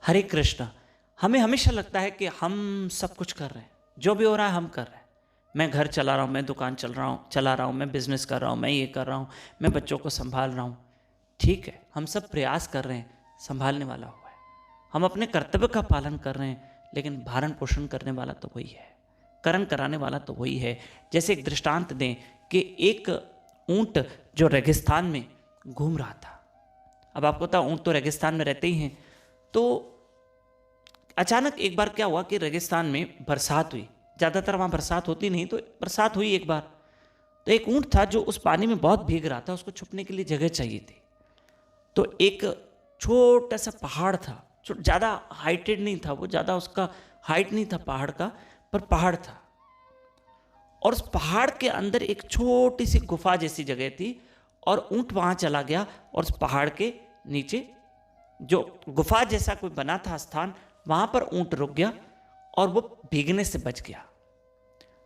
हरे कृष्ण। हमें हमेशा लगता है कि हम सब कुछ कर रहे हैं, जो भी हो रहा है हम कर रहे हैं। मैं घर चला रहा हूँ, मैं दुकान चला रहा हूँ, मैं बिजनेस कर रहा हूँ, मैं ये कर रहा हूँ, मैं बच्चों को संभाल रहा हूँ। ठीक है, हम सब प्रयास कर रहे हैं, संभालने वाला हुआ है। हम अपने कर्तव्य का पालन कर रहे हैं, लेकिन भरण पोषण करने वाला तो वही है, करण कराने वाला तो वही है। जैसे एक दृष्टांत दें कि एक ऊंट जो रेगिस्तान में घूम रहा था। अब आपको पता, ऊंट तो रेगिस्तान में रहते ही हैं। तो अचानक एक बार क्या हुआ कि रेगिस्तान में बरसात हुई। ज़्यादातर वहाँ बरसात होती नहीं, तो बरसात हुई एक बार। तो एक ऊंट था जो उस पानी में बहुत भीग रहा था, उसको छुपने के लिए जगह चाहिए थी। तो एक छोटा सा पहाड़ था, ज़्यादा हाइटेड नहीं था वो, ज़्यादा उसका हाइट नहीं था पहाड़ का, पर पहाड़ था। और उस पहाड़ के अंदर एक छोटी सी गुफा जैसी जगह थी, और ऊंट वहाँ चला गया और उस पहाड़ के नीचे जो गुफा जैसा कोई बना था स्थान, वहां पर ऊंट रुक गया और वो भीगने से बच गया।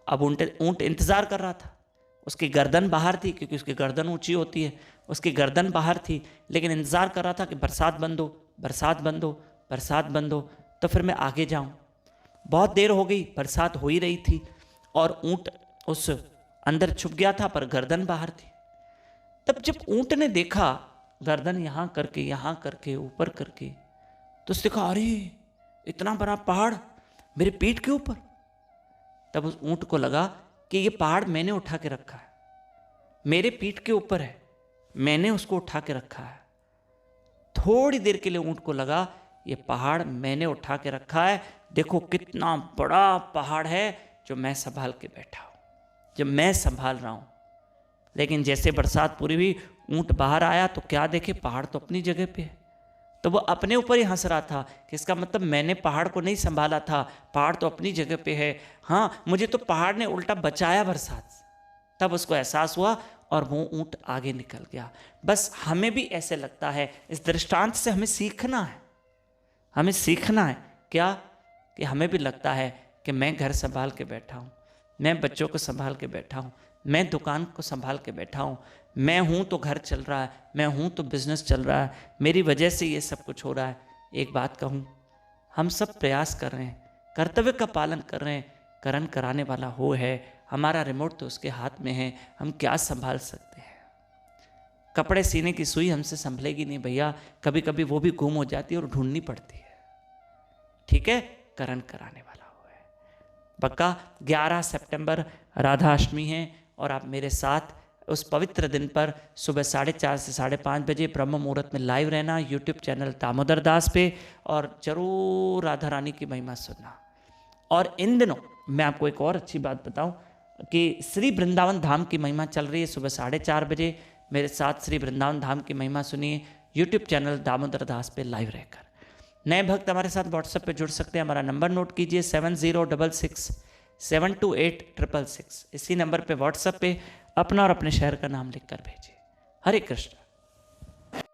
अब ऊंट इंतजार कर रहा था। उसकी गर्दन बाहर थी, क्योंकि उसकी गर्दन ऊंची होती है, उसकी गर्दन बाहर थी, लेकिन इंतजार कर रहा था कि बरसात बंद हो, बरसात बंद हो, बरसात बंद हो, तो फिर मैं आगे जाऊं। बहुत देर हो गई, बरसात हो ही रही थी और ऊंट उस अंदर छुप गया था, पर गर्दन बाहर थी। तब जब ऊंट ने देखा गर्दन यहां करके ऊपर करके, तो उसने कहा, अरे इतना बड़ा पहाड़ मेरे पीठ के ऊपर। तब उस ऊंट को लगा कि ये पहाड़ मैंने उठा के रखा है, मेरे पीठ के ऊपर है, मैंने उसको उठा के रखा है। थोड़ी देर के लिए ऊंट को लगा, ये पहाड़ मैंने उठा के रखा है, देखो कितना बड़ा पहाड़ है जो मैं संभाल के बैठा हूं, जो मैं संभाल रहा हूं। लेकिन जैसे बरसात पूरी हुई, ऊंट बाहर आया तो क्या देखे, पहाड़ तो अपनी जगह पे है। तो वो अपने ऊपर ही हंस रहा था कि इसका मतलब मैंने पहाड़ को नहीं संभाला था, पहाड़ तो अपनी जगह पे है। हाँ, मुझे तो पहाड़ ने उल्टा बचाया बरसात से। तब उसको एहसास हुआ और वो ऊंट आगे निकल गया। बस हमें भी ऐसे लगता है, इस दृष्टांत से हमें सीखना है। हमें सीखना है क्या, कि हमें भी लगता है कि मैं घर संभाल के बैठा हूँ, मैं बच्चों को संभाल के बैठा हूँ, मैं दुकान को संभाल के बैठा हूँ, मैं हूँ तो घर चल रहा है, मैं हूँ तो बिजनेस चल रहा है, मेरी वजह से ये सब कुछ हो रहा है। एक बात कहूँ, हम सब प्रयास कर रहे हैं, कर्तव्य का पालन कर रहे हैं, करण कराने वाला वो है। हमारा रिमोट तो उसके हाथ में है, हम क्या संभाल सकते हैं। कपड़े सीने की सुई हमसे संभलेगी नहीं भैया, कभी कभी वो भी गुम हो जाती है और ढूंढनी पड़ती है। ठीक है, करण कराने वाला वो है पक्का। 11 सितंबर राधा अष्टमी है, और आप मेरे साथ उस पवित्र दिन पर सुबह 4:30 से 5:30 बजे ब्रह्म मुहूर्त में लाइव रहना यूट्यूब चैनल दामोदर दास पे, और जरूर राधा रानी की महिमा सुनना। और इन दिनों मैं आपको एक और अच्छी बात बताऊं कि श्री वृंदावन धाम की महिमा चल रही है। सुबह 4:30 बजे मेरे साथ श्री वृंदावन धाम की महिमा सुनिए यूट्यूब चैनल दामोदर दास पे लाइव रहकर। नए भक्त हमारे साथ व्हाट्सएप पे जुड़ सकते हैं। हमारा नंबर नोट कीजिए 7066728666। इसी नंबर पे व्हाट्सएप पे अपना और अपने शहर का नाम लिखकर भेजिए। हरे कृष्ण।